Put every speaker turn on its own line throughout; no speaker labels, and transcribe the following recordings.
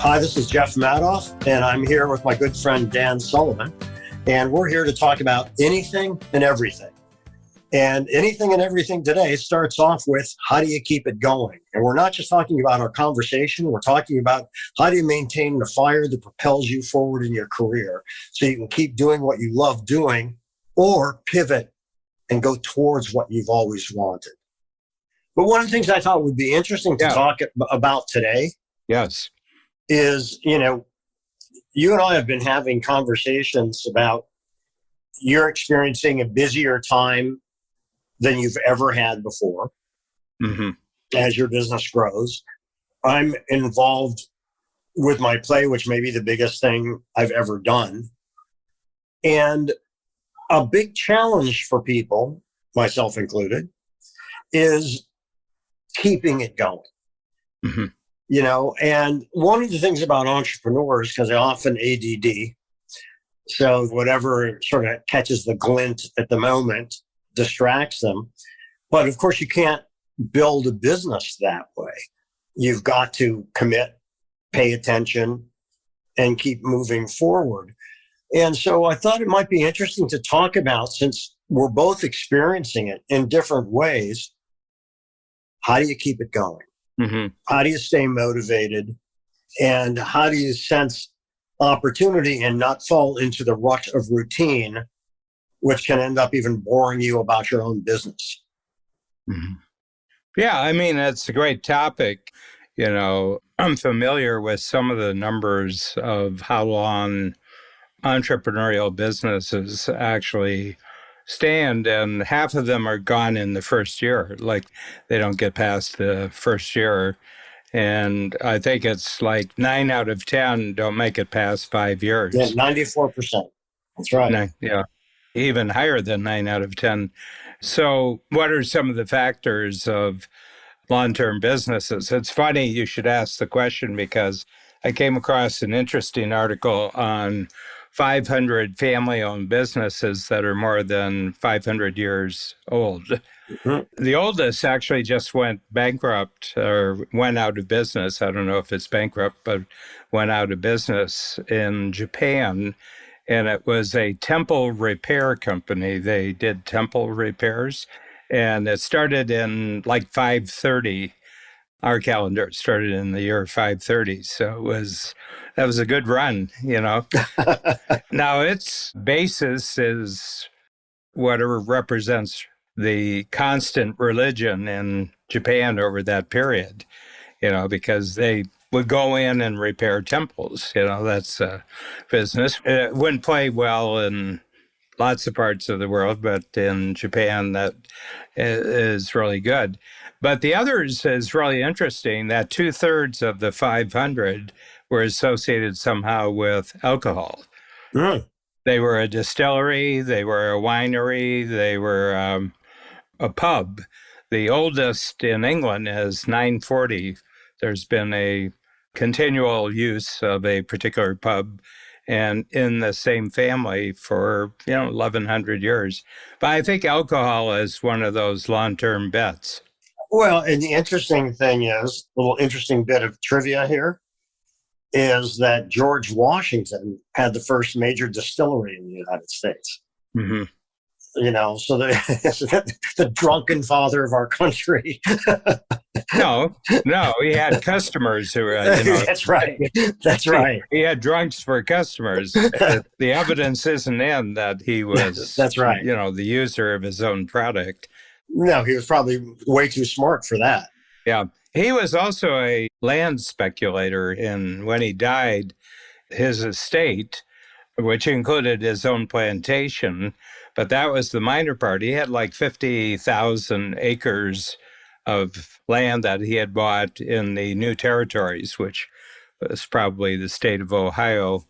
Hi, this is Jeff Madoff, and I'm here with my good friend Dan Sullivan, and we're here to talk about anything and everything. And anything and everything today starts off with how do you keep it going? And we're not just talking about our conversation, we're talking about how do you maintain the fire that propels you forward in your career so you can keep doing what you love doing or pivot and go towards what you've always wanted. But one of the things I thought would be interesting to talk about today
Yes.
is, you and I have been having conversations about you're experiencing a busier time than you've ever had before as your business grows. I'm involved with my play, which may be the biggest thing I've ever done. And a big challenge for people, myself included, is keeping it going. And one of the things about entrepreneurs, because they often ADD, so whatever sort of catches the glint at the moment distracts them. But of course, you can't build a business that way. You've got to commit, pay attention, and keep moving forward. And so I thought it might be interesting to talk about, since we're both experiencing it in different ways, how do you keep it going? How do you stay motivated? And how do you sense opportunity and not fall into the rut of routine, which can end up even boring you about your own business?
Yeah, I mean, it's a great topic. I'm familiar with some of the numbers of how long entrepreneurial businesses actually stand, and half of them are gone in the first year. Like, they don't get past the first year. And I think it's like 9 out of 10 don't make it past 5 years.
Yeah, 94%. That's right.
Yeah, even higher than 9 out of 10. So what are some of the factors of long-term businesses? It's funny you should ask the question, because I came across an interesting article on 500 family-owned businesses that are more than 500 years old. The oldest actually just went bankrupt, or went out of business. I don't know if it's bankrupt, but went out of business in Japan. And it was a temple repair company. They did temple repairs. And it started in like 530. Our calendar started in the year 530. So that was a good run, Now, its basis is whatever represents the constant religion in Japan over that period, because they would go in and repair temples. That's a business. It wouldn't play well in lots of parts of the world, but in Japan, that is really good. But the others is really interesting, that 2/3 of the 500 were associated somehow with alcohol. They were a distillery, they were a winery, they were a pub. The oldest in England is 940. There's been a continual use of a particular pub, and in the same family for 1,100 years. But I think alcohol is one of those long-term bets.
Well, and the interesting thing is, a little interesting bit of trivia here, is that George Washington had the first major distillery in the United States. So the drunken father of our country.
No, he had customers who were,
That's right. That's right.
He had drunks for customers. The evidence isn't in that he was,
that's right.
The user of his own product.
No, he was probably way too smart for that.
Yeah. He was also a land speculator, and when he died, his estate, which included his own plantation, but that was the minor part. He had like 50,000 acres of land that he had bought in the New Territories, which was probably the state of Ohio,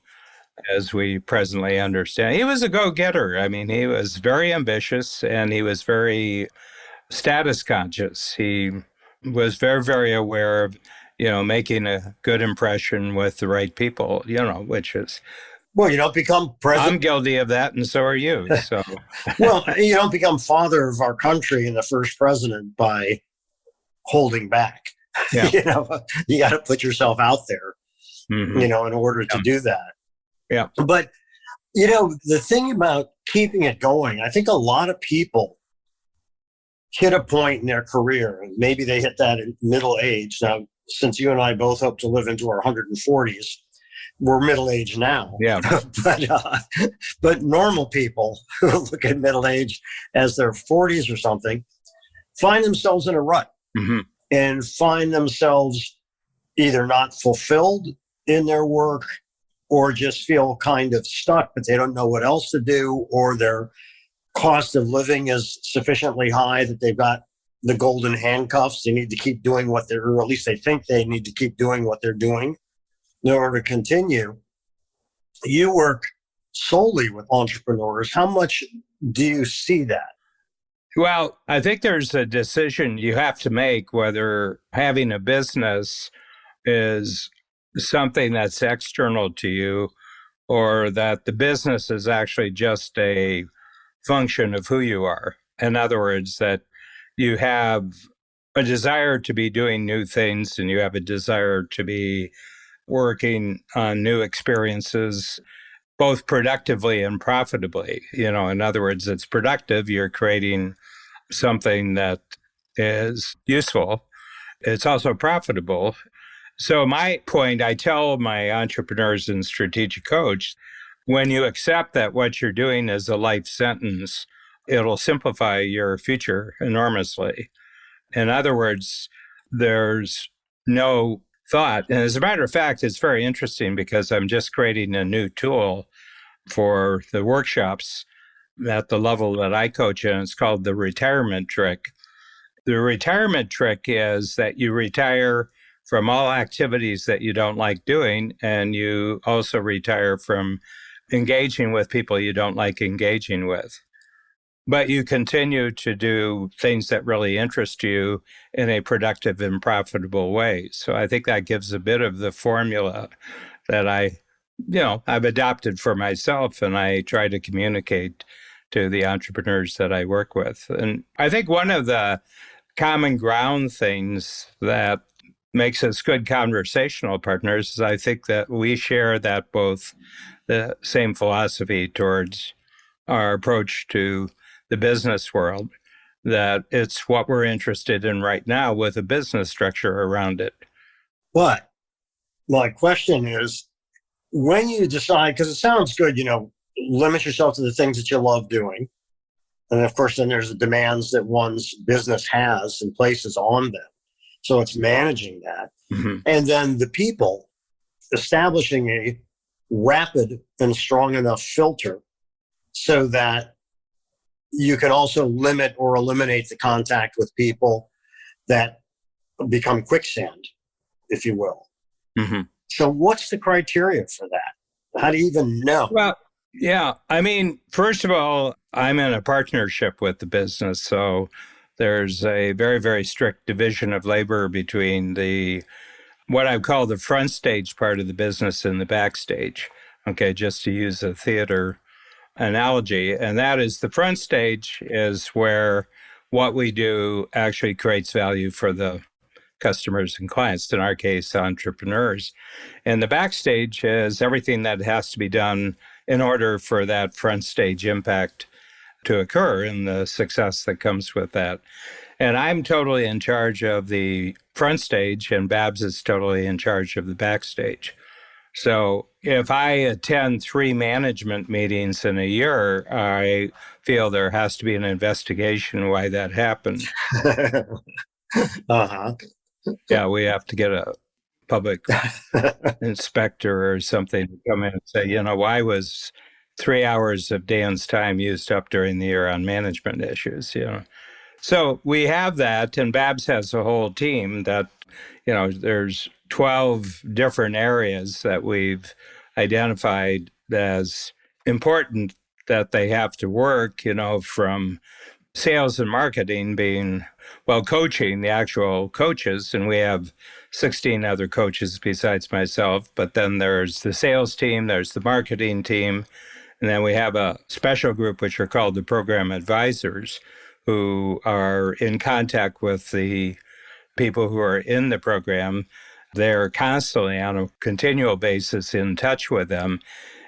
as we presently understand. He was a go-getter. I mean, he was very ambitious, and he was very status conscious. He was very, very aware of, making a good impression with the right people, which is...
Well, you don't become president.
I'm guilty of that, and so are you. So,
well, you don't become father of our country and the first president by holding back.
Yeah.
You got to put yourself out there.
Mm-hmm.
in order to do that.
Yeah.
But, the thing about keeping it going, I think a lot of people hit a point in their career. Maybe they hit that in middle age. Now, since you and I both hope to live into our 140s, we're middle age now.
Yeah.
but normal people who look at middle age as their 40s or something find themselves in a rut
Mm-hmm.
and find themselves either not fulfilled in their work or just feel kind of stuck, but they don't know what else to do, or their cost of living is sufficiently high that they've got the golden handcuffs. They need to keep doing or at least they think they need to keep doing what they're doing in order to continue. You work solely with entrepreneurs. How much do you see that?
Well, I think there's a decision you have to make whether having a business is something that's external to you or that the business is actually just a function of who you are. In other words, that you have a desire to be doing new things and you have a desire to be working on new experiences, both productively and profitably. In other words, it's productive. You're creating something that is useful. It's also profitable. So my point, I tell my entrepreneurs and strategic coach, when you accept that what you're doing is a life sentence, it'll simplify your future enormously. In other words, there's no thought. And as a matter of fact, it's very interesting because I'm just creating a new tool for the workshops at the level that I coach in. It's called the retirement trick. The retirement trick is that you retire from all activities that you don't like doing, and you also retire from engaging with people you don't like engaging with. But you continue to do things that really interest you in a productive and profitable way. So I think that gives a bit of the formula that I've adopted for myself, and I try to communicate to the entrepreneurs that I work with. And I think one of the common ground things that makes us good conversational partners is I think that we share that both the same philosophy towards our approach to the business world, that it's what we're interested in right now with a business structure around it.
But my question is, when you decide, because it sounds good, limit yourself to the things that you love doing. And of course, then there's the demands that one's business has and places on them. So it's managing that.
Mm-hmm.
And then the people, establishing a rapid and strong enough filter so that you can also limit or eliminate the contact with people that become quicksand, if you will.
Mm-hmm.
So what's the criteria for that? How do you even know?
Well, yeah. I mean, first of all, I'm in a partnership with the business. So there's a very, very strict division of labor between what I call the front stage part of the business and the backstage. Okay, just to use a theater analogy. And that is, the front stage is where what we do actually creates value for the customers and clients, in our case, entrepreneurs. And the backstage is everything that has to be done in order for that front stage impact to occur and the success that comes with that. And I'm totally in charge of the front stage, and Babs is totally in charge of the backstage. So if I attend 3 management meetings in a year, I feel there has to be an investigation why that happened.
Uh-huh.
Yeah, we have to get a public inspector or something to come in and say, why was 3 hours of Dan's time used up during the year on management issues, So we have that, and Babs has a whole team that, there's 12 different areas that we've identified as important that they have to work, from sales and marketing being, coaching the actual coaches, and we have 16 other coaches besides myself, but then there's the sales team, there's the marketing team, and then we have a special group which are called the program advisors, who are in contact with the people who are in the program. They're constantly on a continual basis in touch with them.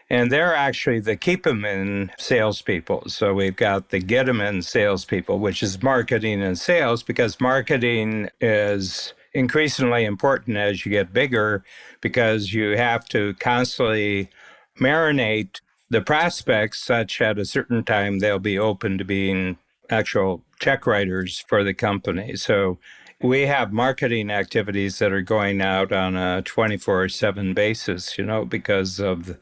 And they're actually the keep them in salespeople. So we've got the get them in salespeople, which is marketing and sales, because marketing is increasingly important as you get bigger, because you have to constantly marinate the prospects such at a certain time they'll be open to being actual check writers for the company. So we have marketing activities that are going out on a 24/7 basis, because of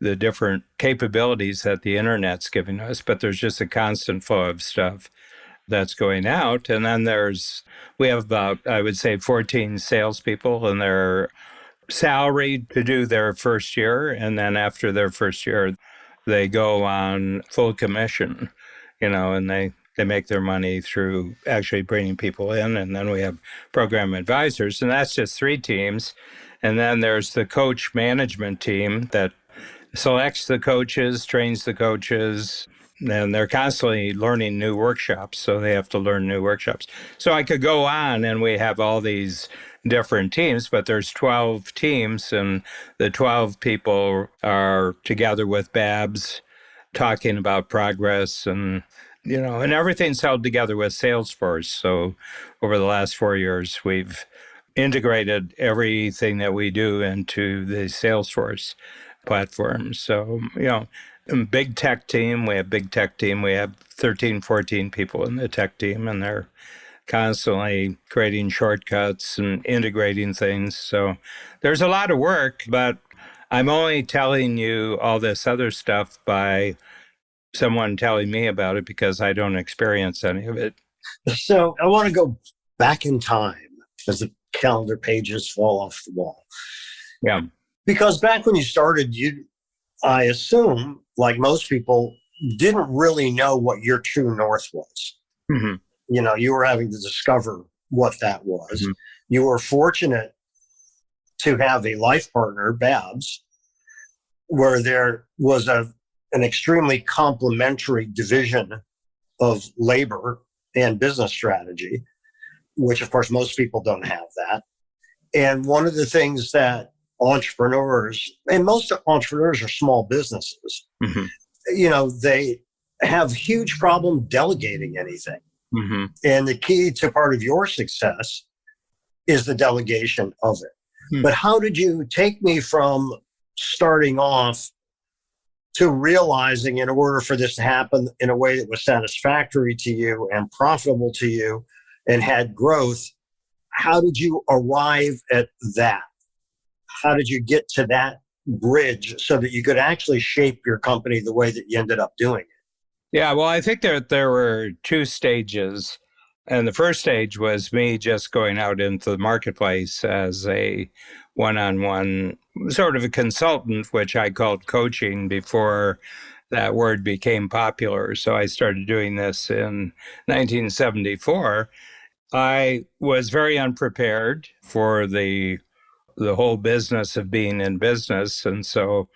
the different capabilities that the internet's giving us. But there's just a constant flow of stuff that's going out. And then we have about, I would say, 14 salespeople, and they're salaried to do their first year. And then after their first year, they go on full commission, and they make their money through actually bringing people in. And then we have program advisors, and that's just 3 teams. And then there's the coach management team that selects the coaches, trains the coaches, and they're constantly learning new workshops. So they have to learn new workshops. So I could go on, and we have all these different teams, but there's 12 teams, and the 12 people are together with Babs talking about progress, and and everything's held together with Salesforce. So over the last 4 years, we've integrated everything that we do into the Salesforce platform. So, big tech team. We have big tech team. We have 13, 14 people in the tech team, and they're constantly creating shortcuts and integrating things. So there's a lot of work, but I'm only telling you all this other stuff by someone telling me about it, because I don't experience any of it.
So I want to go back in time as the calendar pages fall off the wall.
Yeah.
Because back when you started, I assume, like most people, didn't really know what your true north was.
Mm-hmm.
You were having to discover what that was.
Mm-hmm.
You were fortunate to have a life partner, Babs, where there was an extremely complementary division of labor and business strategy, which of course most people don't have that. And one of the things that entrepreneurs, and most entrepreneurs are small businesses,
mm-hmm.
They have huge problem delegating anything.
Mm-hmm.
And the key to part of your success is the delegation of it. Mm-hmm. But how did you take me from starting off to realizing, in order for this to happen in a way that was satisfactory to you and profitable to you and had growth, how did you arrive at that? How did you get to that bridge so that you could actually shape your company the way that you ended up doing it?
Yeah, well, I think there were 2 stages. And the first stage was me just going out into the marketplace as a one-on-one sort of a consultant, which I called coaching before that word became popular. So I started doing this in 1974. I was very unprepared for the whole business of being in business. And so,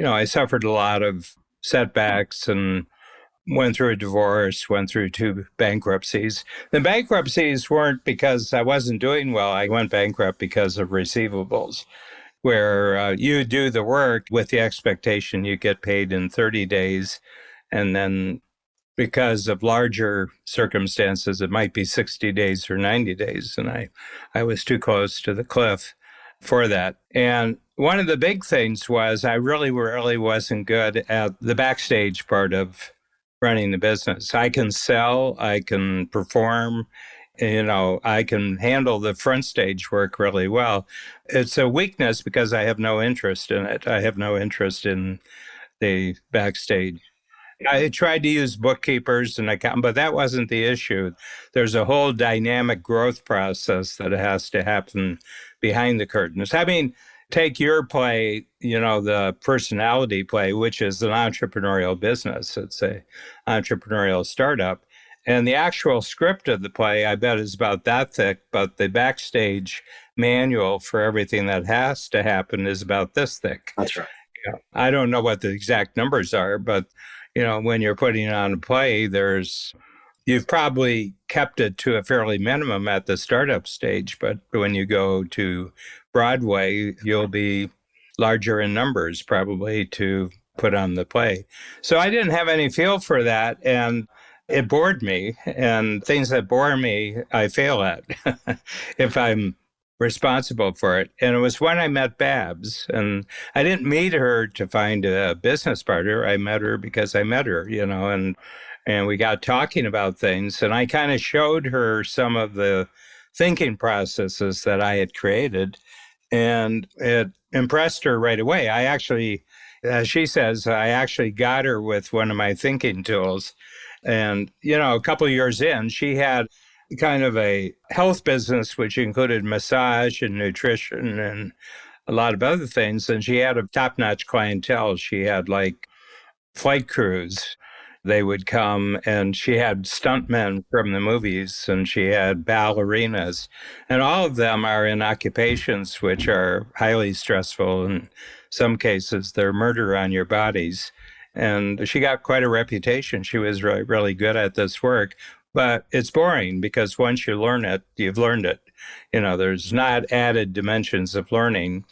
I suffered a lot of setbacks and went through a divorce, went through 2 bankruptcies. The bankruptcies weren't because I wasn't doing well. I went bankrupt because of receivables, where you do the work with the expectation you get paid in 30 days. And then because of larger circumstances, it might be 60 days or 90 days. And I was too close to the cliff for that. And one of the big things was I really wasn't good at the backstage part of running the business. I can sell, I can perform, I can handle the front stage work really well. It's a weakness because I have no interest in it. I have no interest in the backstage. I tried to use bookkeepers and account, but that wasn't the issue. There's a whole dynamic growth process that has to happen behind the curtains. I mean, take your play, the personality play, which is an entrepreneurial business. It's a entrepreneurial startup. And the actual script of the play, I bet, is about that thick, but the backstage manual for everything that has to happen is about this thick.
That's right.
I don't know what the exact numbers are, but when you're putting on a play, you've probably kept it to a fairly minimum at the startup stage, but when you go to Broadway, you'll be larger in numbers probably to put on the play. So I didn't have any feel for that. And it bored me. And things that bore me, I fail at if I'm responsible for it. And it was when I met Babs. And I didn't meet her to find a business partner. I met her because I met her, and we got talking about things. And I kind of showed her some of the thinking processes that I had created. And it impressed her right away. I actually, as she says, I actually got her with one of my thinking tools. And, a couple of years in, she had kind of a health business, which included massage and nutrition and a lot of other things. And she had a top-notch clientele. She had like flight crews. They would come, and she had stuntmen from the movies, and she had ballerinas, and all of them are in occupations which are highly stressful. In some cases, they're murder on your bodies. And she got quite a reputation. She was really, really good at this work, but it's boring because once you learn it, you've learned it. There's not added dimensions of learning.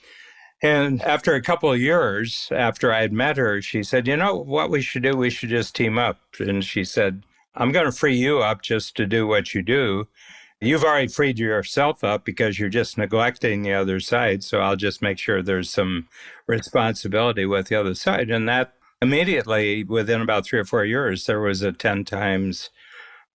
And after a couple of years after I had met her, she said, what we should do? We should just team up. And she said, I'm going to free you up just to do what you do. You've already freed yourself up because you're just neglecting the other side. So I'll just make sure there's some responsibility with the other side. And that immediately, within about 3 or 4 years, there was a 10 times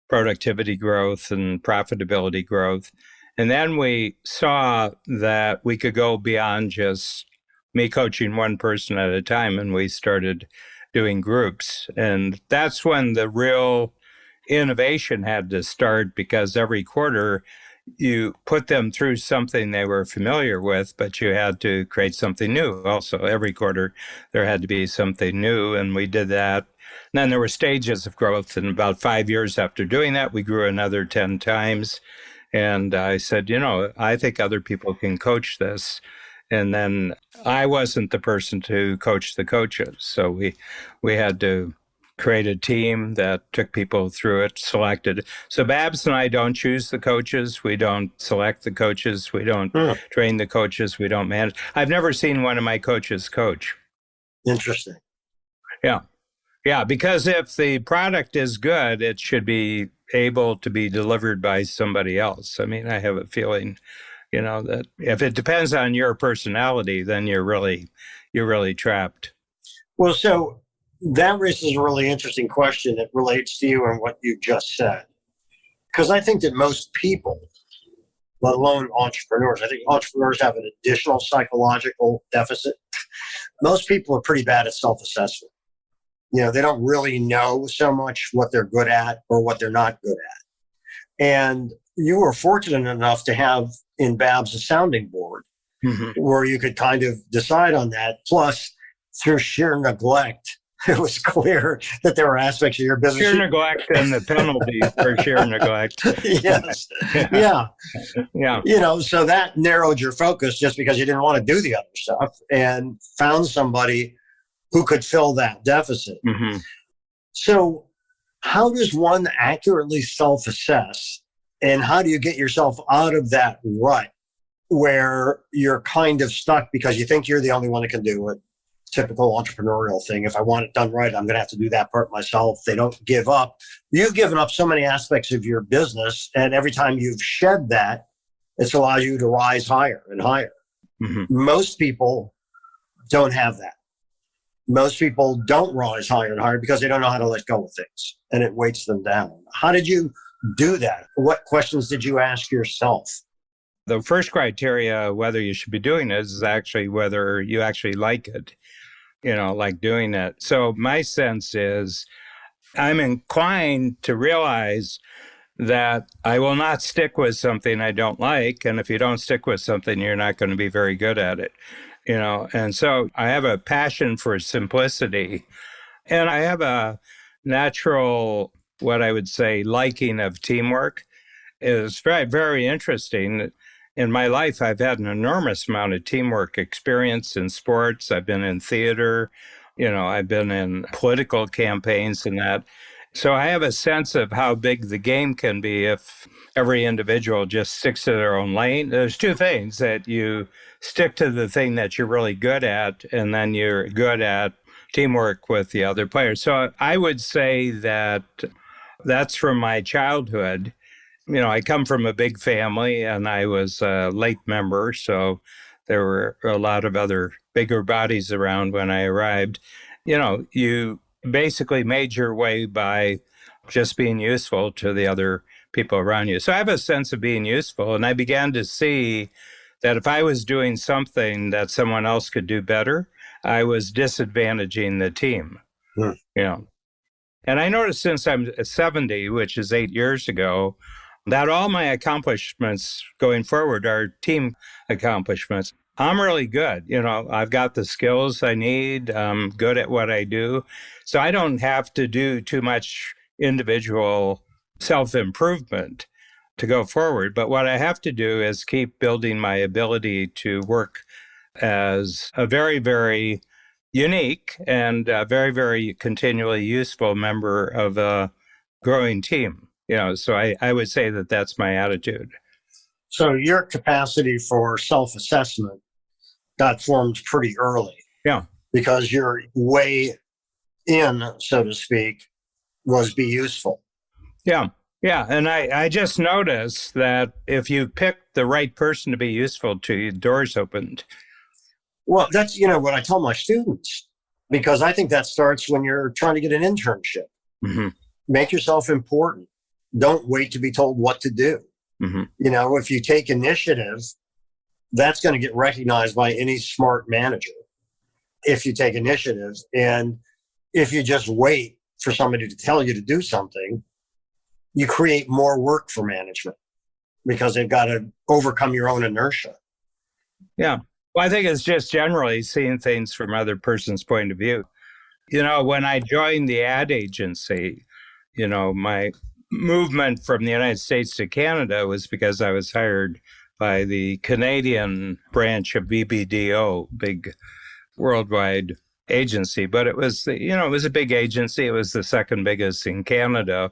productivity growth and profitability growth. And then we saw that we could go beyond just me coaching one person at a time, and we started doing groups. And that's when the real innovation had to start, because every quarter you put them through something they were familiar with, but you had to create something new. Also, every quarter there had to be something new, and we did that. And then there were stages of growth, and about 5 years after doing that, we grew another 10 times. And I said, I think other people can coach this. And then I wasn't the person to coach the coaches. So we had to create a team that took people through it, selected. So Babs and I don't choose the coaches. We don't select the coaches. We don't train the coaches. We don't manage. I've never seen one of my coaches coach.
Interesting.
Yeah. Yeah, because if the product is good, it should be able to be delivered by somebody else. I mean, I have a feeling, that if it depends on your personality, then you're really trapped.
Well, so that raises a really interesting question that relates to you and what you just said. Because I think that most people, let alone entrepreneurs, I think entrepreneurs have an additional psychological deficit. Most people are pretty bad at self-assessment. They don't really know so much what they're good at or what they're not good at. And you were fortunate enough to have in Babs a sounding board where you could kind of decide on that. Plus, through sheer neglect, it was clear that there were aspects of your business.
Sheer neglect and the penalty for sheer neglect.
Yes. Yeah.
Yeah.
So that narrowed your focus just because you didn't want to do the other stuff, and found somebody who could fill that deficit.
Mm-hmm.
So how does one accurately self-assess, and how do you get yourself out of that rut where you're kind of stuck because you think you're the only one that can do it? Typical entrepreneurial thing. If I want it done right, I'm going to have to do that part myself. They don't give up. You've given up so many aspects of your business, and every time you've shed that, it's allowed you to rise higher and higher.
Mm-hmm.
Most people don't have that. Most people don't rise higher and higher because they don't know how to let go of things, and it weights them down. How did you do that? What questions did you ask yourself?
The first criteria, whether you should be doing it, is actually whether you actually like it, like doing it. So my sense is I'm inclined to realize that I will not stick with something I don't like. And if you don't stick with something, you're not going to be very good at it. And so I have a passion for simplicity, and I have a natural, what I would say, liking of teamwork. It's very, very interesting. In my life, I've had an enormous amount of teamwork experience in sports. I've been in theater, I've been in political campaigns and that. So I have a sense of how big the game can be if every individual just sticks to their own lane. There's two things: that you stick to the thing that you're really good at, and then you're good at teamwork with the other players. So I would say that that's from my childhood. I come from a big family and I was a late member. So there were a lot of other bigger bodies around when I arrived. You basically made your way by just being useful to the other people around you. So I have a sense of being useful. And I began to see that if I was doing something that someone else could do better, I was disadvantaging the team.
Hmm.
And I noticed since I'm 70, which is 8 years ago, that all my accomplishments going forward are team accomplishments. I'm really good. I've got the skills I need. I'm good at what I do. So I don't have to do too much individual self-improvement to go forward. But what I have to do is keep building my ability to work as a very, very unique and very, very continually useful member of a growing team. So I would say that that's my attitude.
So your capacity for self-assessment got formed pretty early.
Yeah.
Because your way in, so to speak, was be useful.
Yeah. Yeah. And I just noticed that if you pick the right person to be useful to you, doors opened.
Well, that's, what I tell my students, because I think that starts when you're trying to get an internship.
Mm-hmm.
Make yourself important. Don't wait to be told what to do.
Mm-hmm.
If you take initiative, that's going to get recognized by any smart manager. If you take initiative, and if you just wait for somebody to tell you to do something, you create more work for management because they've got to overcome your own inertia.
Yeah. Well, I think it's just generally seeing things from other person's point of view. When I joined the ad agency, my movement from the United States to Canada was because I was hired by the Canadian branch of BBDO, big worldwide agency. But it was, it was a big agency. It was the second biggest in Canada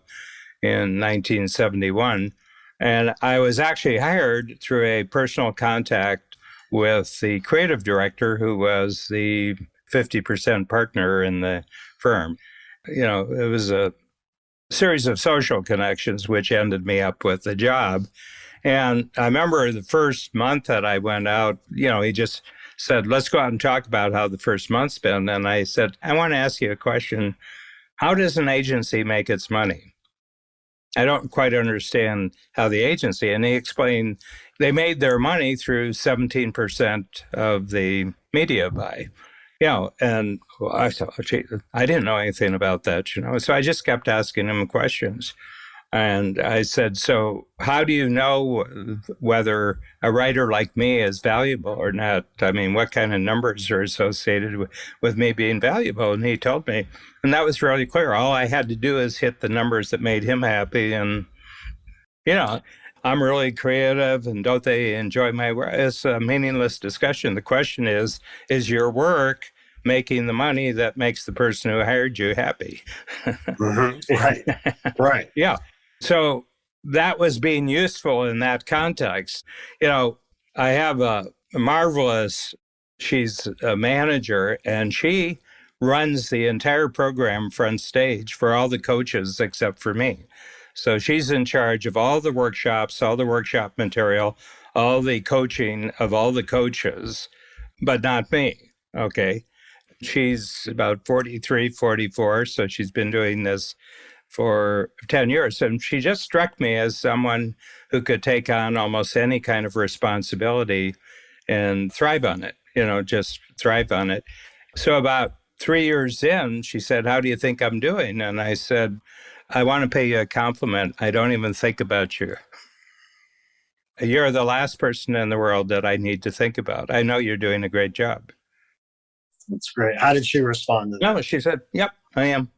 in 1971. And I was actually hired through a personal contact with the creative director, who was the 50% partner in the firm. It was a series of social connections which ended me up with the job. And I remember the first month that I went out, he just said, let's go out and talk about how the first month's been. And I said, I want to ask you a question. How does an agency make its money? I don't quite understand how the agency, and he explained they made their money through 17% of the media buy. And I thought, gee, I didn't know anything about that, So I just kept asking him questions. And I said, so how do you know whether a writer like me is valuable or not? I mean, what kind of numbers are associated with me being valuable? And he told me, and that was really clear. All I had to do is hit the numbers that made him happy. And, I'm really creative, and don't they enjoy my work? It's a meaningless discussion. The question is your work making the money that makes the person who hired you happy?
Mm-hmm. Right. Right.
Yeah. So that was being useful in that context. I have a marvelous, she's a manager, and she runs the entire program front stage for all the coaches except for me. So she's in charge of all the workshops, all the workshop material, all the coaching of all the coaches, but not me. Okay. She's about 43, 44. So she's been doing this for 10 years. And she just struck me as someone who could take on almost any kind of responsibility and thrive on it, just thrive on it. So about 3 years in, she said, how do you think I'm doing? And I said, I want to pay you a compliment. I don't even think about you. You're the last person in the world that I need to think about. I know you're doing a great job.
That's great. How did she respond to that?
No, she said, yep, I am.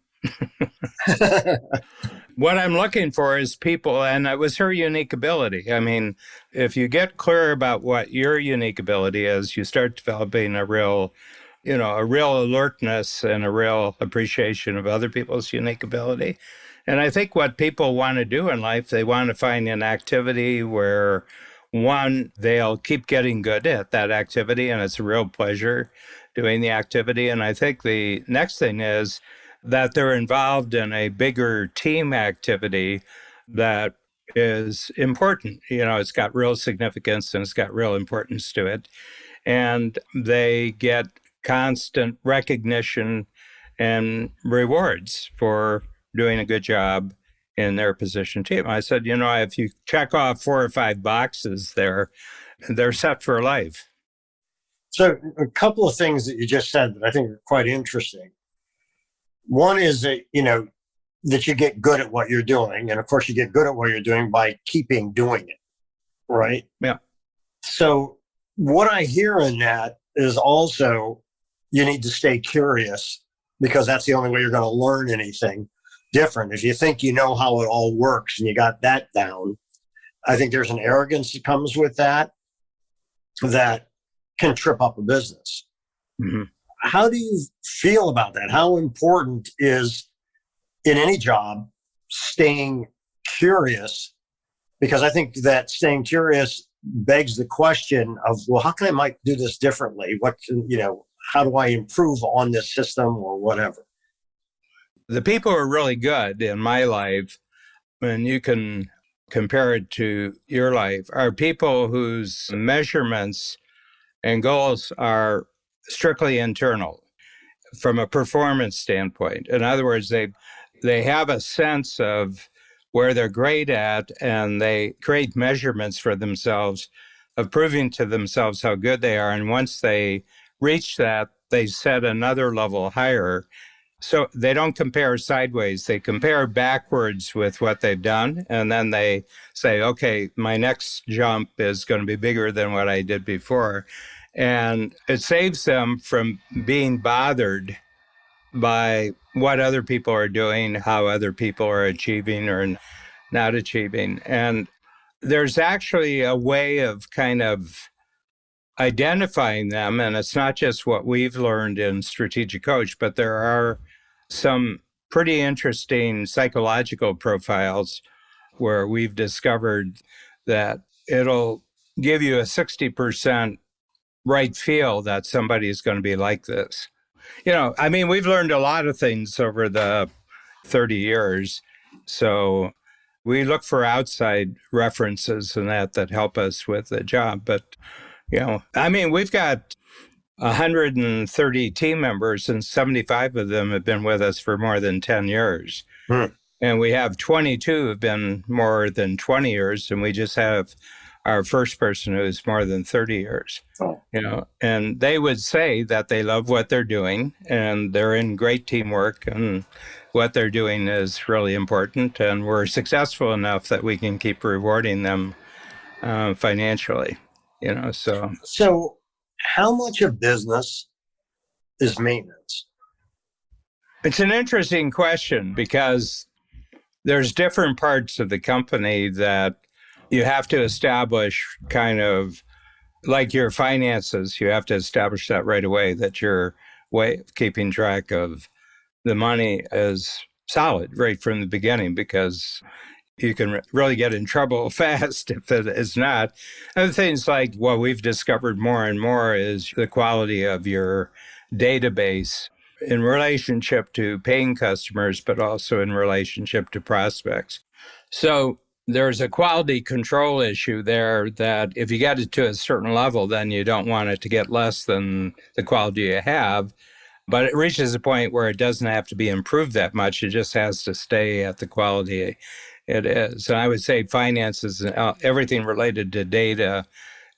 What I'm looking for is people, and it was her unique ability. I mean, if you get clear about what your unique ability is, you start developing a real alertness and a real appreciation of other people's unique ability. And I think what people want to do in life, they want to find an activity where, one, they'll keep getting good at that activity and it's a real pleasure doing the activity. And I think the next thing is that they're involved in a bigger team activity that is important. You know, it's got real significance and it's got real importance to it. And they get constant recognition and rewards for doing a good job in their position team. I said, you know, if you check off 4 or 5 boxes there, they're set for life.
So a couple of things that you just said that I think are quite interesting. One is that, that you get good at what you're doing. And of course, you get good at what you're doing by keeping doing it. Right?
Yeah.
So what I hear in that is also you need to stay curious because that's the only way you're going to learn anything different. If you think you know how it all works and you got that down, I think there's an arrogance that comes with that can trip up a business.
Mm-hmm.
How do you feel about that? How important is in any job staying curious? Because I think that staying curious begs the question of, well, how can I might do this differently? How do I improve on this system or whatever?
The people who are really good in my life, and you can compare it to your life, are people whose measurements and goals are strictly internal from a performance standpoint. In other words, they have a sense of where they're great at, and they create measurements for themselves of proving to themselves how good they are. And once they reach that, they set another level higher. So they don't compare sideways. They compare backwards with what they've done. And then they say, okay, my next jump is going to be bigger than what I did before. And it saves them from being bothered by what other people are doing, how other people are achieving or not achieving. And there's actually a way of kind of identifying them. And it's not just what we've learned in Strategic Coach, but there are some pretty interesting psychological profiles where we've discovered that it'll give you a 60% right feel that somebody is going to be like this. We've learned a lot of things over the 30 years. So we look for outside references and that help us with the job. But, we've got 130 team members and 75 of them have been with us for more than 10 years. And we have 22 who have been more than 20 years. And we just have our first person who's more than 30 years. And they would say that they love what they're doing and they're in great teamwork and what they're doing is really important. And we're successful enough that we can keep rewarding them financially,
So how much of business is maintenance?
It's an interesting question because there's different parts of the company that you have to establish kind of like your finances. You have to establish that right away, that your way of keeping track of the money is solid right from the beginning, because you can really get in trouble fast if it is not. Other things like what we've discovered more and more is the quality of your database in relationship to paying customers, but also in relationship to prospects. So there's a quality control issue there that if you get it to a certain level, then you don't want it to get less than the quality you have. But it reaches a point where it doesn't have to be improved that much. It just has to stay at the quality it is. And I would say finances and everything related to data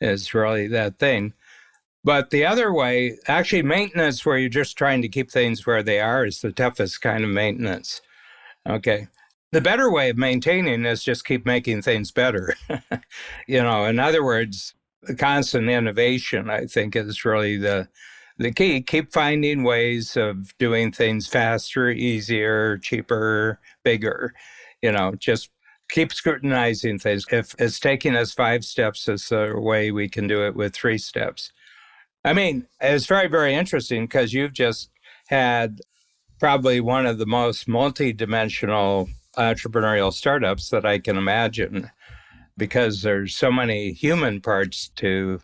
is really that thing. But the other way, actually maintenance, where you're just trying to keep things where they are, is the toughest kind of maintenance. Okay. The better way of maintaining is just keep making things better. In other words, the constant innovation, I think, is really the key. Keep finding ways of doing things faster, easier, cheaper, bigger. Just keep scrutinizing things. If it's taking us 5 steps, it's a way we can do it with 3 steps. It's very, very interesting because you've just had probably one of the most multidimensional entrepreneurial startups that I can imagine, because there's so many human parts to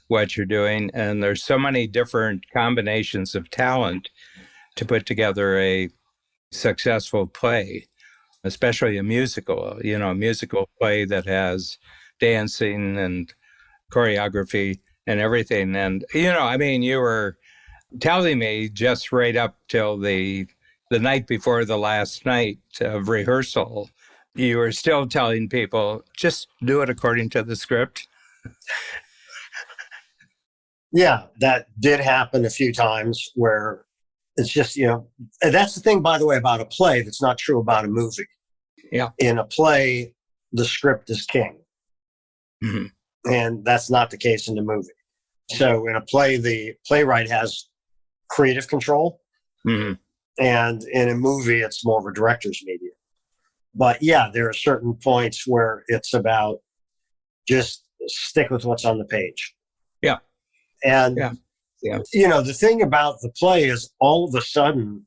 what you're doing, and there's so many different combinations of talent to put together a successful play, especially a musical, a musical play that has dancing and choreography and everything. And, I mean, you were telling me just right up till the night before the last night of rehearsal, you were still telling people, just do it according to the script.
Yeah, that did happen a few times where it's just, and that's the thing, by the way, about a play that's not true about a movie.
Yeah.
In a play, the script is king.
Mm-hmm.
And that's not the case in the movie. So in a play, the playwright has creative control.
Mm-hmm.
And in a movie, it's more of a director's medium. But yeah, there are certain points where it's about just stick with what's on the page.
Yeah.
And,
yeah.
The thing about the play is all of a sudden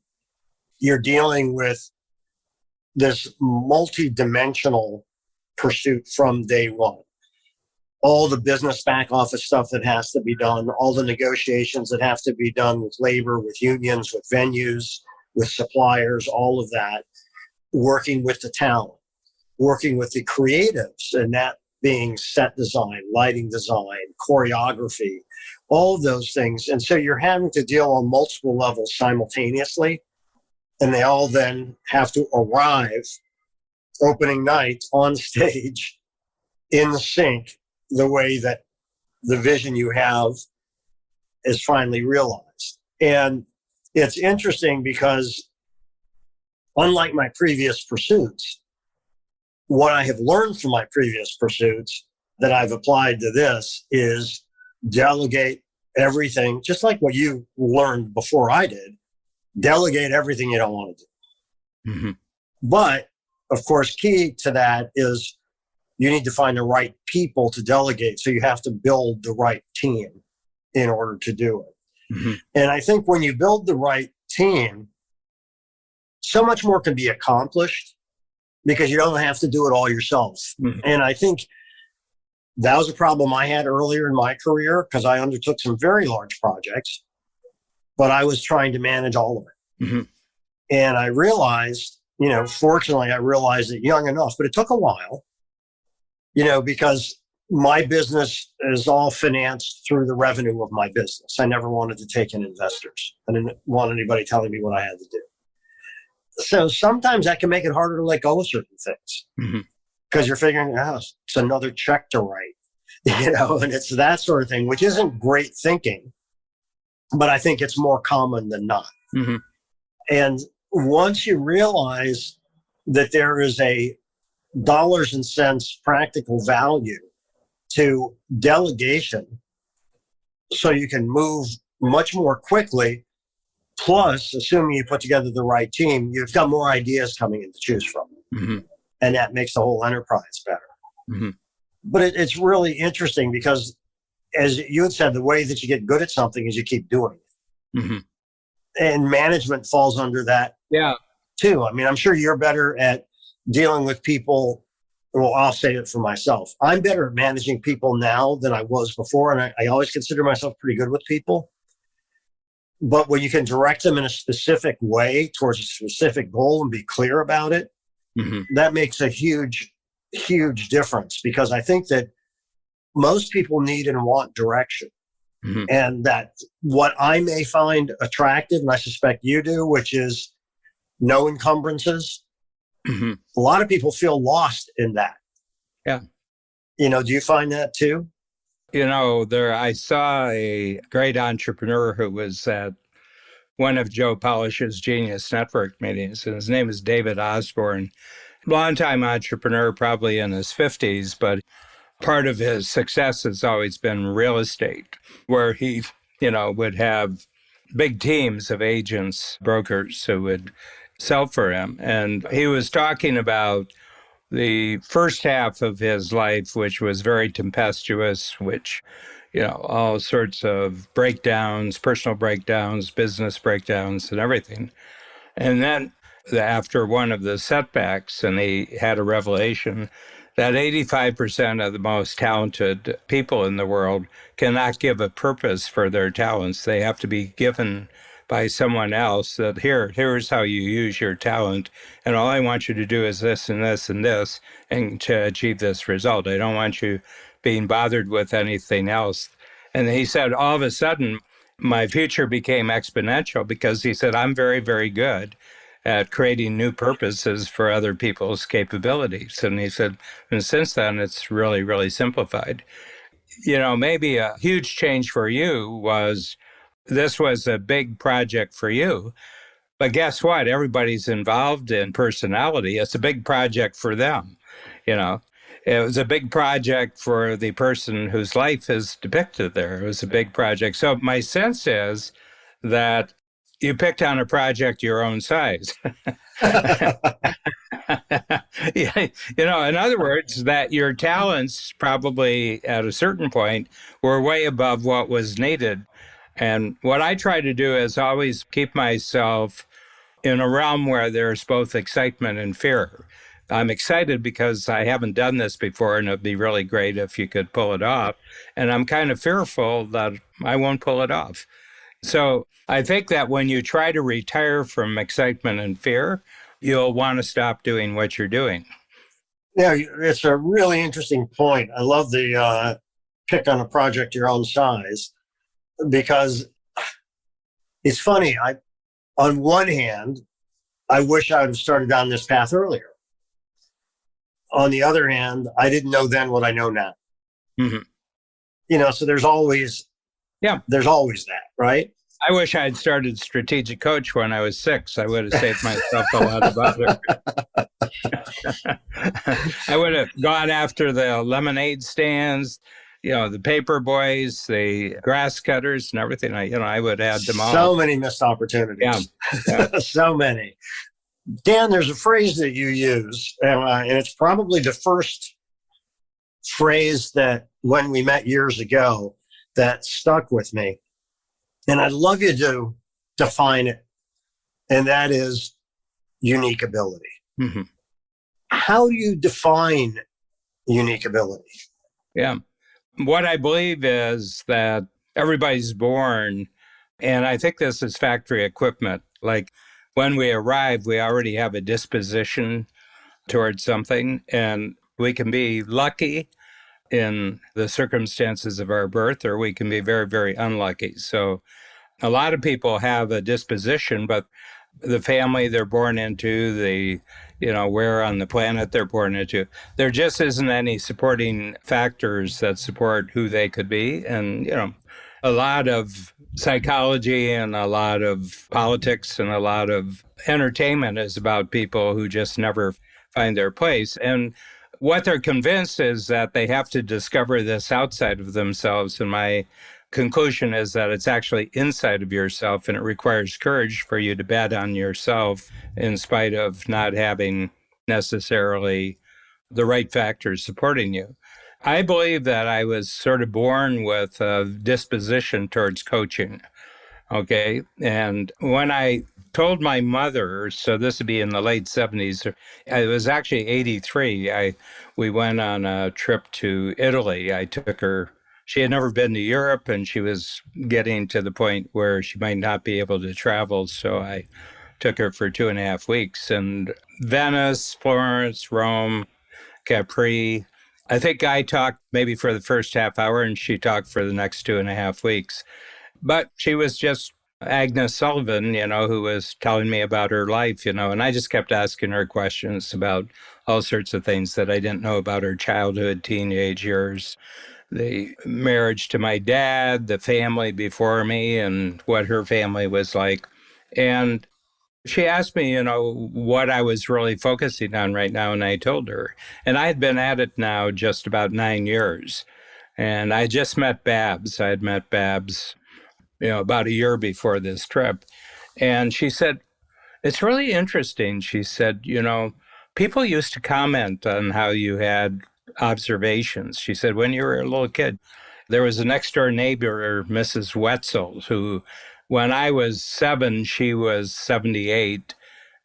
you're dealing with this multi-dimensional pursuit from day one. All the business back office stuff that has to be done, all the negotiations that have to be done with labor, with unions, with venues, with suppliers, all of that, working with the talent, working with the creatives, and that being set design, lighting design, choreography, all of those things. And so you're having to deal on multiple levels simultaneously, and they all then have to arrive opening night on stage in sync the way that the vision you have is finally realized. And it's interesting because unlike my previous pursuits, what I have learned from my previous pursuits that I've applied to this is delegate everything, just like what you learned before I did. Delegate everything you don't want to do.
Mm-hmm.
But, of course, key to that is you need to find the right people to delegate. So you have to build the right team in order to do it.
Mm-hmm.
And I think when you build the right team, so much more can be accomplished because you don't have to do it all yourself.
Mm-hmm.
And I think that was a problem I had earlier in my career because I undertook some very large projects, but I was trying to manage all of it.
Mm-hmm.
And I realized, fortunately, I realized it young enough, but it took a while, because my business is all financed through the revenue of my business. I never wanted to take in investors. I didn't want anybody telling me what I had to do. So sometimes that can make it harder to let go of certain things because you're figuring out it's another check to write, and it's that sort of thing, which isn't great thinking, but I think it's more common than not.
Mm-hmm.
And once you realize that there is a dollars and cents practical value to delegation, so you can move much more quickly. Plus, assuming you put together the right team, you've got more ideas coming in to choose from.
Mm-hmm.
And that makes the whole enterprise better.
Mm-hmm.
But it's really interesting because, as you had said, the way that you get good at something is you keep doing it.
Mm-hmm.
And management falls under that too. I mean, I'm sure you're better at dealing with people. Well, I'll say it for myself. I'm better at managing people now than I was before. And I always consider myself pretty good with people. But when you can direct them in a specific way towards a specific goal and be clear about it, that makes a huge, huge difference. Because I think that most people need and want direction. And that what I may find attractive, and I suspect you do, which is no encumbrances. A lot of people feel lost in that.
Yeah.
Do you find that too?
I saw a great entrepreneur who was at one of Joe Polish's Genius Network meetings, and his name is David Osborne. Longtime entrepreneur, probably in his 50s, but part of his success has always been real estate, where he, would have big teams of agents, brokers who would sell for him. And he was talking about the first half of his life, which was very tempestuous, which, all sorts of breakdowns, personal breakdowns, business breakdowns, and everything. And then after one of the setbacks, and he had a revelation that 85% of the most talented people in the world cannot give a purpose for their talents. They have to be given by someone else that here's how you use your talent. And all I want you to do is this and this and this and to achieve this result. I don't want you being bothered with anything else. And he said, all of a sudden, my future became exponential because he said, I'm very, very good at creating new purposes for other people's capabilities. And he said, and since then, it's really, really simplified. Maybe a huge change for you was this was a big project for you. But guess what? Everybody's involved in personality. It's a big project for them. It was a big project for the person whose life is depicted there. It was a big project. So my sense is that you picked on a project your own size. Yeah, in other words, that your talents probably at a certain point were way above what was needed. And what I try to do is always keep myself in a realm where there's both excitement and fear. I'm excited because I haven't done this before, and it'd be really great if you could pull it off. And I'm kind of fearful that I won't pull it off. So I think that when you try to retire from excitement and fear, you'll want to stop doing what you're doing.
Yeah, it's a really interesting point. I love the pick on a project your own size, because it's funny. On one hand, I wish I would have started down this path earlier. On the other hand, I didn't know then what I know now.
Mm-hmm.
So there's always that, right?
I wish I had started strategic coach when I was 6. I would have saved myself a lot of bother. I would have gone after the lemonade stands, the paper boys, the grass cutters and everything. I would add them all.
So many missed opportunities. Yeah. So many. Dan, there's a phrase that you use, and it's probably the first phrase that when we met years ago that stuck with me. And I'd love you to define it. And that is unique ability.
Mm-hmm.
How do you define unique ability?
Yeah. What I believe is that everybody's born, and I think this is factory equipment. Like when we arrive, we already have a disposition towards something, and we can be lucky in the circumstances of our birth, or we can be very, very unlucky. So a lot of people have a disposition, but the family they're born into, where on the planet they're born into, there just isn't any supporting factors that support who they could be. And, a lot of psychology and a lot of politics and a lot of entertainment is about people who just never find their place. And what they're convinced is that they have to discover this outside of themselves. And my conclusion is that it's actually inside of yourself, and it requires courage for you to bet on yourself in spite of not having necessarily the right factors supporting you. I believe that I was sort of born with a disposition towards coaching. Okay. And when I told my mother, so this would be in the late 70s, it was actually 83. We went on a trip to Italy. I took her. She had never been to Europe, and she was getting to the point where she might not be able to travel. So I took her for 2.5 weeks. And Venice, Florence, Rome, Capri. I think I talked maybe for the first half hour, and she talked for the next 2.5 weeks. But she was just Agnes Sullivan, who was telling me about her life, and I just kept asking her questions about all sorts of things that I didn't know about her childhood, teenage years, the marriage to my dad, the family before me, and what her family was like. And she asked me, what I was really focusing on right now, and I told her. And I had been at it now just about 9 years. And I just met Babs. I had met Babs, about a year before this trip. And she said, it's really interesting. She said, people used to comment on how you had observations. She said, when you were a little kid, there was a next door neighbor, Mrs. Wetzel, who, when I was 7, she was 78.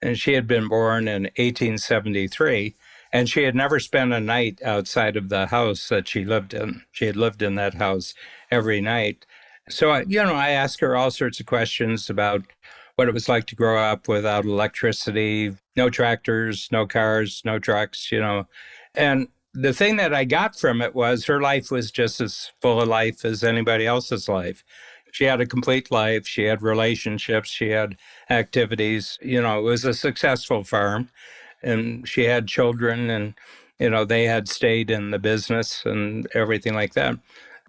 And she had been born in 1873. And she had never spent a night outside of the house that she lived in. She had lived in that house every night. So, I asked her all sorts of questions about what it was like to grow up without electricity, no tractors, no cars, no trucks. And the thing that I got from it was her life was just as full of life as anybody else's life. She had a complete life. She had relationships. She had activities. It was a successful farm, and she had children, and they had stayed in the business and everything like that.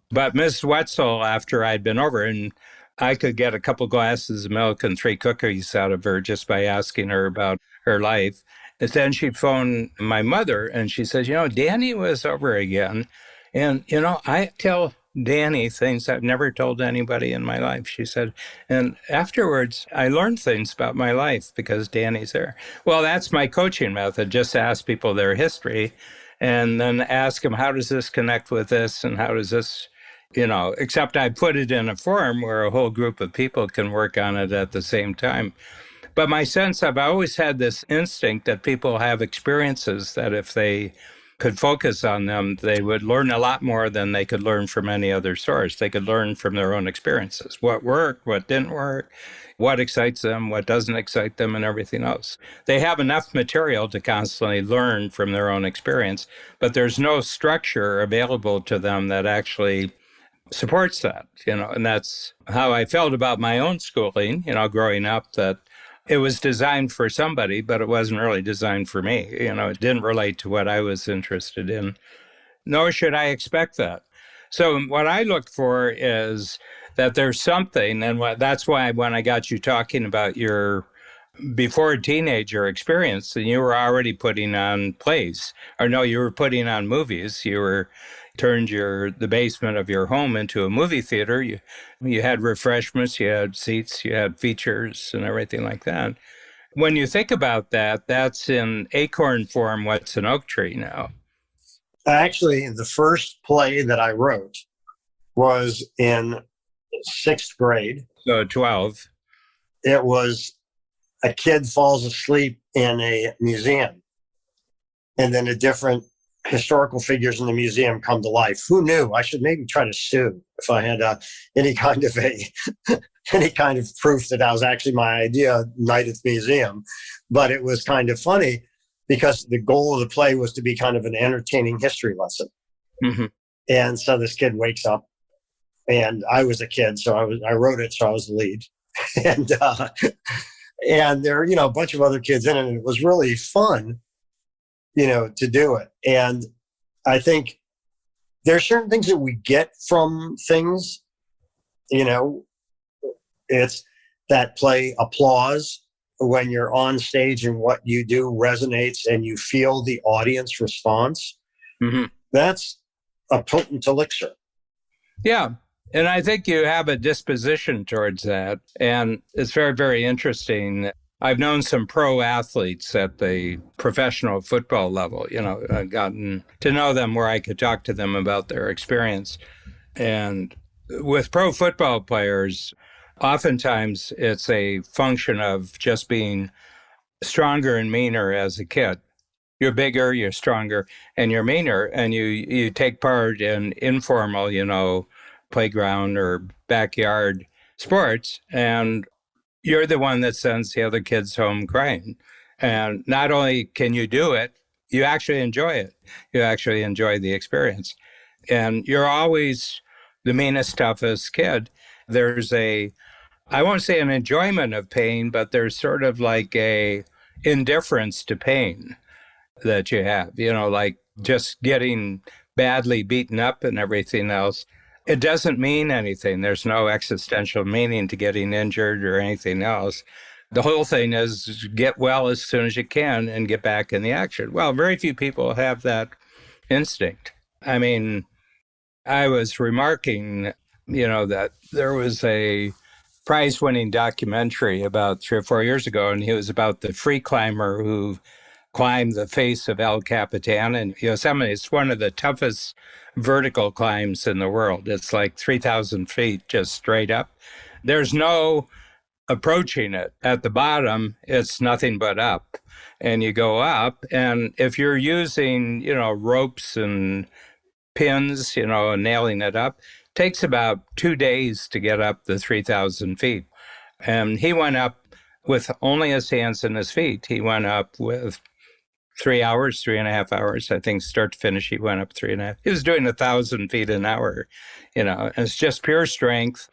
But Miss Wetzel, after I'd been over, and I could get a couple glasses of milk and 3 cookies out of her just by asking her about her life. And then she phoned my mother and she says, Danny was over again. And, I tell Danny things I've never told anybody in my life, she said. And afterwards, I learned things about my life because Danny's there. Well, that's my coaching method. Just ask people their history and then ask them, how does this connect with this? And how does this, except I put it in a forum where a whole group of people can work on it at the same time. But my sense, I've always had this instinct that people have experiences that if they could focus on them, they would learn a lot more than they could learn from any other source. They could learn from their own experiences, what worked, what didn't work, what excites them, what doesn't excite them, and everything else. They have enough material to constantly learn from their own experience, but there's no structure available to them that actually supports that, and that's how I felt about my own schooling, growing up, that it was designed for somebody, but it wasn't really designed for me. It didn't relate to what I was interested in, nor should I expect that. So what I look for is that there's something, and that's why when I got you talking about your before teenager experience, and you were already putting on plays, or no, you were putting on movies. You were turned the basement of your home into a movie theater. You had refreshments, you had seats, you had features and everything like that. When you think about that, that's in acorn form what's an oak tree now.
Actually, the first play that I wrote was in 6th grade.
So 12.
It was a kid falls asleep in a museum, and then a different historical figures in the museum come to life. Who knew? I should maybe try to sue if I had any kind of proof that that was actually my idea, night at the museum. But it was kind of funny because the goal of the play was to be kind of an entertaining history lesson.
Mm-hmm.
And so this kid wakes up, and I was a kid, so I wrote it, so I was the lead. And there are, a bunch of other kids in it, and it was really fun, to do it. And I think there are certain things that we get from things, it's that play applause when you're on stage and what you do resonates and you feel the audience response.
Mm-hmm.
That's a potent elixir.
Yeah. And I think you have a disposition towards that. And it's very, very interesting. I've known some pro athletes at the professional football level, I've gotten to know them where I could talk to them about their experience. And with pro football players, oftentimes it's a function of just being stronger and meaner as a kid. You're bigger, you're stronger, and you're meaner, and you take part in informal, playground or backyard sports, and you're the one that sends the other kids home crying. And not only can you do it, you actually enjoy it. You actually enjoy the experience. And you're always the meanest, toughest kid. There's I won't say an enjoyment of pain, but there's sort of like a indifference to pain that you have, like just getting badly beaten up and everything else. It doesn't mean anything. There's no existential meaning to getting injured or anything else. The whole thing is get well as soon as you can and get back in the action. Well, very few people have that instinct. I mean, I was remarking, that there was a prize-winning documentary about 3 or 4 years ago, and it was about the free climber who climbed the face of El Capitan in Yosemite. It's one of the toughest vertical climbs in the world. It's like 3,000 feet just straight up. There's no approaching it. At the bottom, it's nothing but up. And you go up. And if you're using, ropes and pins, and nailing it up, takes about 2 days to get up the 3,000 feet. And he went up with only his hands and his feet. He went up with 3 hours, 3.5 hours, I think, start to finish. He went up 3.5. He was doing 1,000 feet an hour, and it's just pure strength.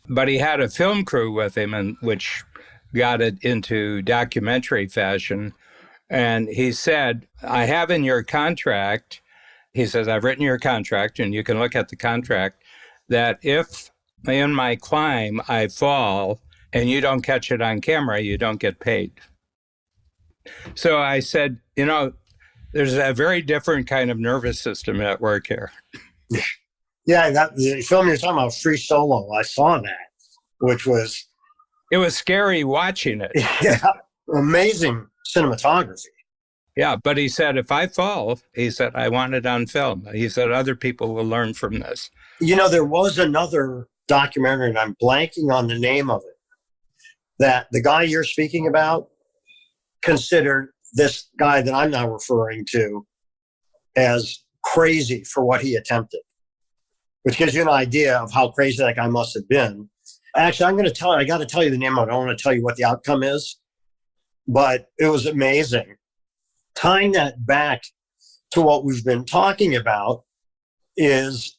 But he had a film crew with him, and which got it into documentary fashion. And he said, I have in your contract, he says, I've written your contract, and you can look at the contract, that if in my climb I fall and you don't catch it on camera, you don't get paid. So I said, there's a very different kind of nervous system at work here.
Yeah, the film you're talking about, Free Solo, I saw that, which was...
It was scary watching it.
Yeah, amazing cinematography.
Yeah, but he said, if I fall, he said, I want it on film. He said, other people will learn from this.
There was another documentary, and I'm blanking on the name of it, that the guy you're speaking about considered this guy that I'm now referring to as crazy for what he attempted, which gives you an idea of how crazy that guy must have been. Actually, I got to tell you the name of it. I don't want to tell you what the outcome is, but it was amazing. Tying that back to what we've been talking about is,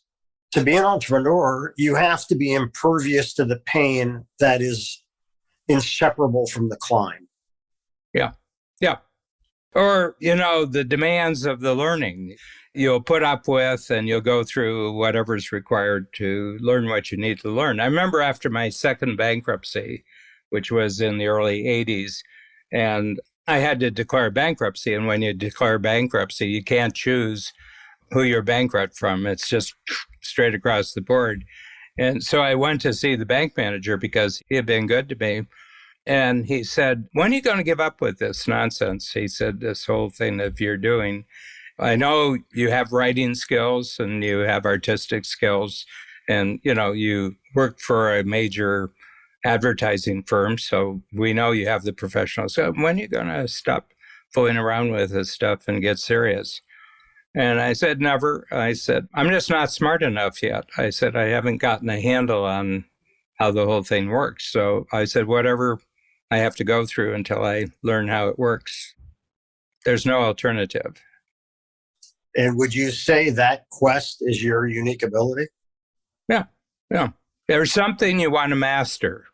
to be an entrepreneur, you have to be impervious to the pain that is inseparable from the climb.
Yeah. Yeah. Or, the demands of the learning you'll put up with, and you'll go through whatever's required to learn what you need to learn. I remember after my second bankruptcy, which was in the early 80s, and I had to declare bankruptcy. And when you declare bankruptcy, you can't choose who you're bankrupt from. It's just straight across the board. And so I went to see the bank manager because he had been good to me. And he said, when are you going to give up with this nonsense? He said, this whole thing that you're doing. I know you have writing skills and you have artistic skills, and, you work for a major advertising firm, so we know you have the professional. So when are you going to stop fooling around with this stuff and get serious? And I said, never. I said, I'm just not smart enough yet. I said, I haven't gotten a handle on how the whole thing works. So I said, whatever I have to go through until I learn how it works. There's no alternative.
And would you say that quest is your unique ability?
Yeah. There's something you want to master.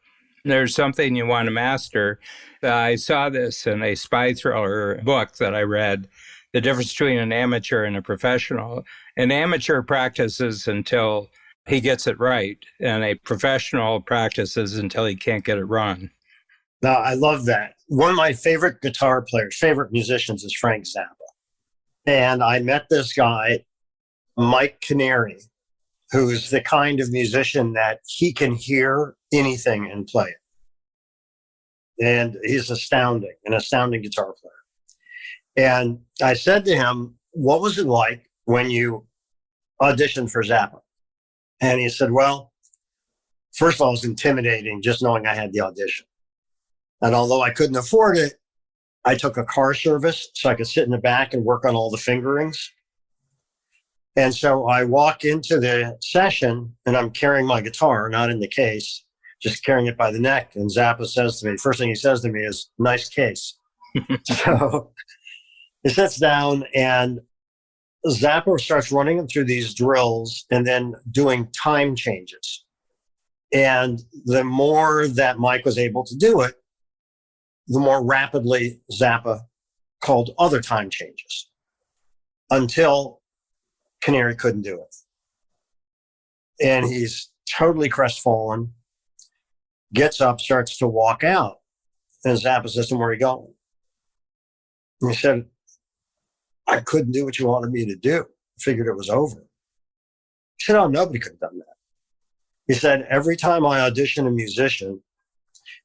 I saw this in a spy thriller book that I read, the difference between an amateur and a professional. An amateur practices until he gets it right, and a professional practices until he can't get it wrong.
Now, I love that. One of my favorite musicians is Frank Zappa. And I met this guy, Mike Canary, who's the kind of musician that he can hear anything and play it. And he's an astounding guitar player. And I said to him, what was it like when you auditioned for Zappa? And he said, well, first of all, it was intimidating just knowing I had the audition. And although I couldn't afford it, I took a car service so I could sit in the back and work on all the fingerings. And so I walk into the session and I'm carrying my guitar, not in the case, just carrying it by the neck. And Zappa says to me, first thing he says to me is, nice case. So he sits down and Zappa starts running him through these drills and then doing time changes. And the more that Mike was able to do it, the more rapidly Zappa called other time changes until Canary couldn't do it. And he's totally crestfallen, gets up, starts to walk out. And Zappa says to him, where are you going? And he said, I couldn't do what you wanted me to do. I figured it was over. He said, oh, nobody could have done that. He said, every time I audition a musician,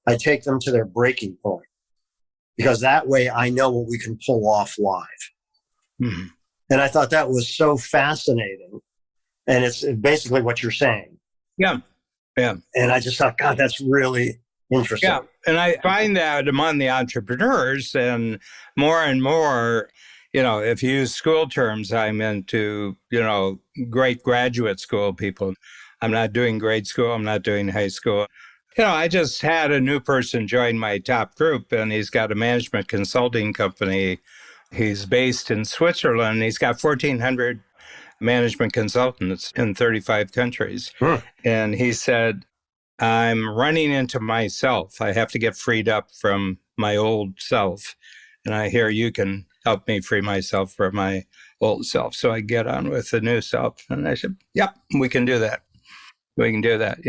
I take them to their breaking point, because that way I know what we can pull off live. Mm-hmm. And I thought that was so fascinating. And it's basically what you're saying.
Yeah. Yeah.
And I just thought, God, that's really Interesting.
Yeah. And I find that among the entrepreneurs and more, if you use school terms, I'm into, great graduate school people. I'm not doing grade school. I'm not doing high school. I just had a new person join my top group, and he's got a management consulting company. He's based in Switzerland. He's got 1,400 management consultants in 35 countries.
Hmm.
And he said, I'm running into myself. I have to get freed up from my old self. And I hear you can help me free myself from my old self. So I get on with the new self. And I said, yep, we can do that. We can do that.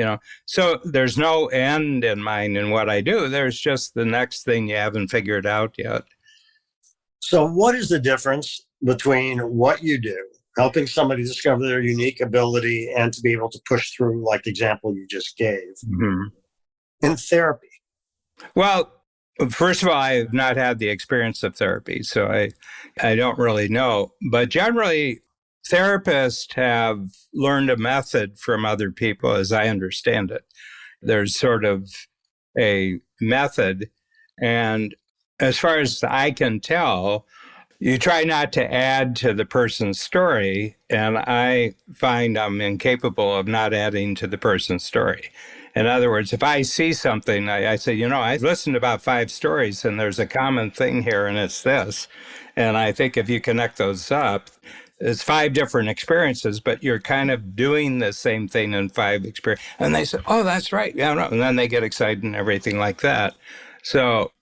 So there's no end in mind in what I do. There's just the next thing you haven't figured out yet.
So what is the difference between what you do, helping somebody discover their unique ability and to be able to push through, like the example you just gave, in therapy?
Well, first of all, I've not had the experience of therapy, so I don't really know. But generally, therapists have learned a method from other people, as I understand it. There's sort of a method. And as far as I can tell, you try not to add to the person's story. And I find I'm incapable of not adding to the person's story. In other words, if I see something, I say, I listened to about 5 stories and there's a common thing here and it's this. And I think if you connect those up, it's 5 different experiences, but you're kind of doing the same thing in 5 experiences. And they say, oh, that's right. Yeah, no. And then they get excited and everything like that. So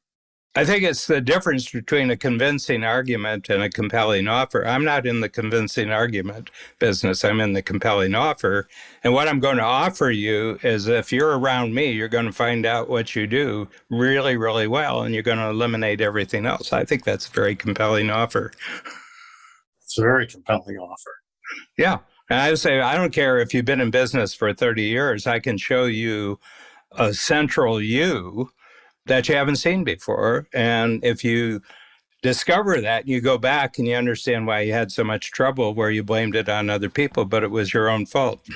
I think it's the difference between a convincing argument and a compelling offer. I'm not in the convincing argument business. I'm in the compelling offer. And what I'm going to offer you is if you're around me, you're going to find out what you do really, really well, and you're going to eliminate everything else. I think that's a very compelling offer.
It's a very compelling offer.
Yeah. And I would say, I don't care if you've been in business for 30 years, I can show you a central you that you haven't seen before. And if you discover that, you go back and you understand why you had so much trouble where you blamed it on other people, but it was your own fault.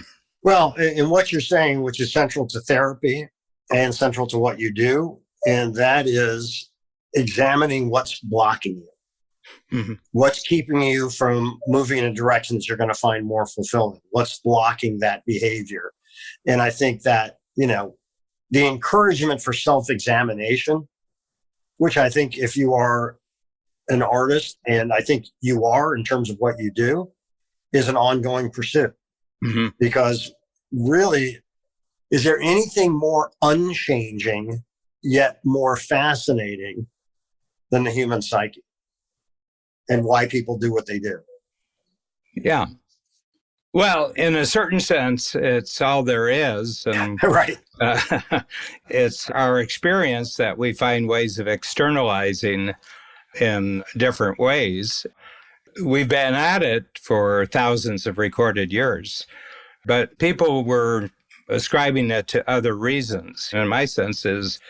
Well, in what you're saying, which is central to therapy and central to what you do, and that is examining what's blocking you. Mm-hmm. What's keeping you from moving in directions you're going to find more fulfilling? What's blocking that behavior? And I think that, the encouragement for self-examination, which I think if you are an artist, and I think you are in terms of what you do, is an ongoing pursuit. Mm-hmm. Because really, is there anything more unchanging yet more fascinating than the human psyche and why people do what they do?
Yeah. Well, in a certain sense, it's all there is. And,
right.
It's our experience that we find ways of externalizing in different ways. We've been at it for thousands of recorded years, but people were ascribing it to other reasons. And my sense is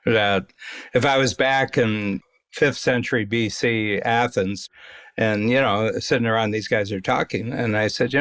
that if I was back in 5th century BC Athens, and, sitting around, these guys are talking. And I said,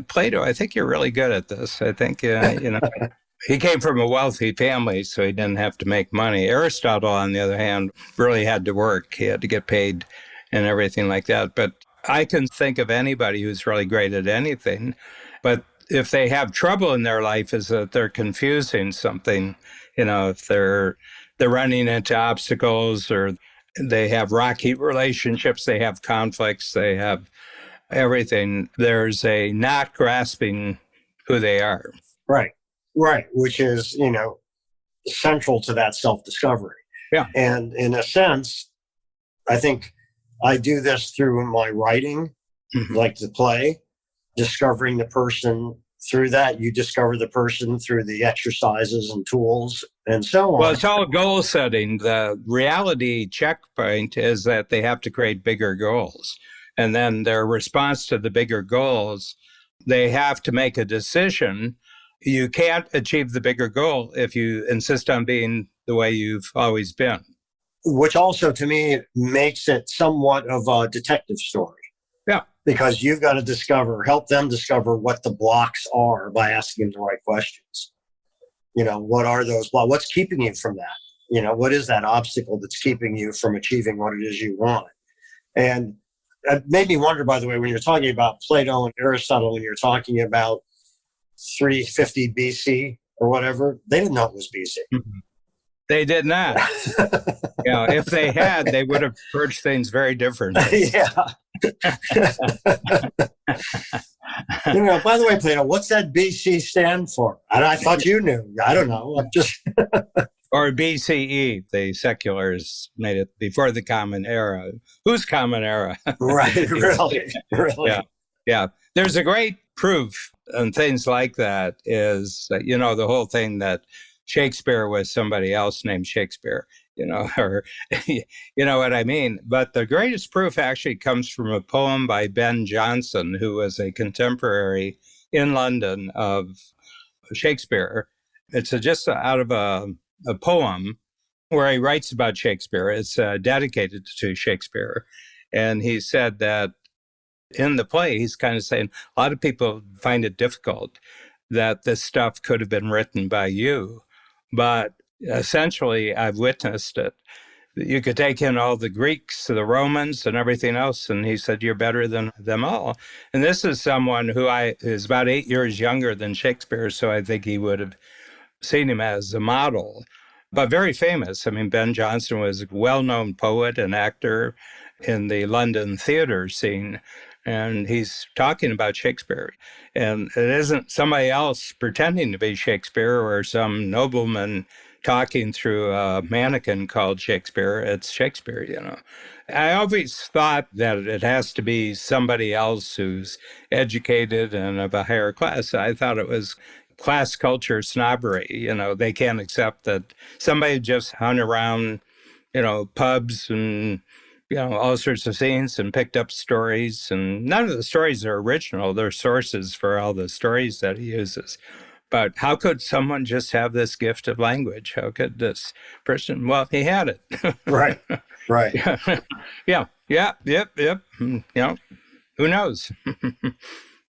Plato, I think you're really good at this. I think, he came from a wealthy family, so he didn't have to make money. Aristotle, on the other hand, really had to work. He had to get paid and everything like that. But I can think of anybody who's really great at anything. But if they have trouble in their life, is that they're confusing something, if they're running into obstacles or they have rocky relationships, they have conflicts, they have everything. There's a not grasping who they are.
Right. Which is, central to that self-discovery.
Yeah.
And in a sense, I think I do this through my writing, like the play, discovering the person. Through that, you discover the person through the exercises and tools and so on.
Well, it's all goal setting. The reality checkpoint is that they have to create bigger goals. And then their response to the bigger goals, they have to make a decision. You can't achieve the bigger goal if you insist on being the way you've always been.
Which also, to me, makes it somewhat of a detective story.
Yeah.
Because you've got to help them discover what the blocks are by asking them the right questions. What are those? What's keeping you from that? What is that obstacle that's keeping you from achieving what it is you want? And it made me wonder, by the way, when you're talking about Plato and Aristotle, when you're talking about 350 BC or whatever, they didn't know it was BC.
They did not. If they had, they would have approached things very differently.
Yeah. By the way, Plato, what's that BC stand for? And I thought you knew. I don't know. I'm just.
Or BCE, the seculars made it before the Common Era. Whose Common Era?
Right, really.
Yeah. There's a great proof and things like that is, the whole thing that Shakespeare was somebody else named Shakespeare, or, you know what I mean? But the greatest proof actually comes from a poem by Ben Jonson, who was a contemporary in London of Shakespeare. It's just out of a poem where he writes about Shakespeare. It's dedicated to Shakespeare. And he said that in the play, he's kind of saying a lot of people find it difficult that this stuff could have been written by you. But essentially, I've witnessed it. You could take in all the Greeks, the Romans, and everything else. And he said, you're better than them all. And this is someone who is about 8 years younger than Shakespeare. So I think he would have seen him as a model, but very famous. I mean, Ben Jonson was a well-known poet and actor in the London theater scene, and he's talking about Shakespeare. And it isn't somebody else pretending to be Shakespeare or some nobleman talking through a mannequin called Shakespeare. It's Shakespeare, I always thought that it has to be somebody else who's educated and of a higher class. I thought it was class culture snobbery. They can't accept that somebody just hung around, pubs and, all sorts of scenes and picked up stories. And none of the stories are original. They're sources for all the stories that he uses. But how could someone just have this gift of language? How could this person? Well, he had it.
Right.
Yeah. Yep. Who knows?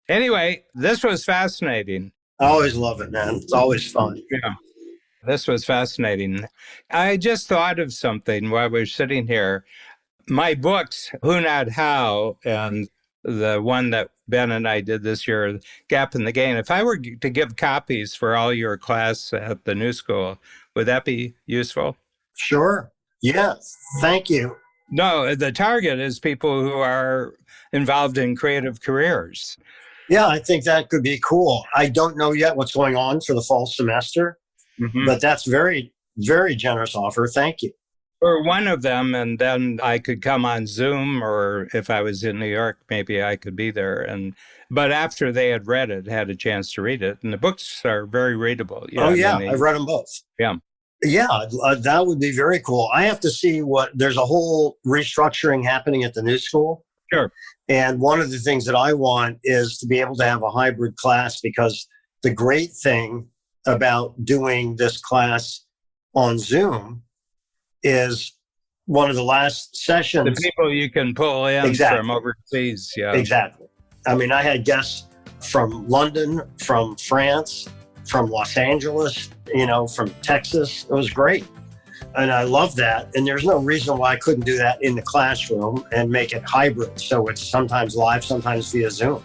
Anyway, this was fascinating.
I always love it, man. It's always fun.
Yeah. This was fascinating. I just thought of something while we're sitting here. My books, Who Not How, and the one that Ben and I did this year, Gap in the Gain, if I were to give copies for all your class at the New School, would that be useful?
Sure. Yes. Thank you.
No, the target is people who are involved in creative careers.
Yeah, I think that could be cool. I don't know yet what's going on for the fall semester, but that's very, very generous offer. Thank you.
Or one of them, and then I could come on Zoom, or if I was in New York, maybe I could be there. But after they had read it, had a chance to read it, and the books are very readable.
I've read them both.
Yeah.
Yeah, that would be very cool. I have to see there's a whole restructuring happening at the New School.
Sure.
And one of the things that I want is to be able to have a hybrid class, because the great thing about doing this class on Zoom is one of the last sessions.
The people you can pull in from overseas. Yeah.
Exactly. I mean, I had guests from London, from France, from Los Angeles, from Texas. It was great. And I love that. And there's no reason why I couldn't do that in the classroom and make it hybrid. So it's sometimes live, sometimes via Zoom.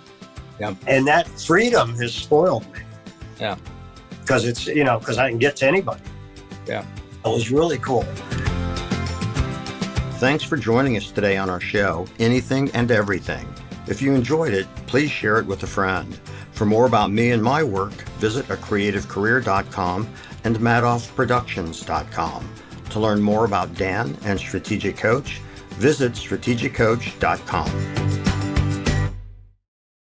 Yeah.
And that freedom has spoiled me.
Yeah.
Because it's, because I can get to anybody.
Yeah.
It was really cool. Thanks for joining us today on our show, Anything and Everything. If you enjoyed it, please share it with a friend. For more about me and my work, visit acreativecareer.com and madoffproductions.com. To learn more about Dan and Strategic Coach, visit strategiccoach.com.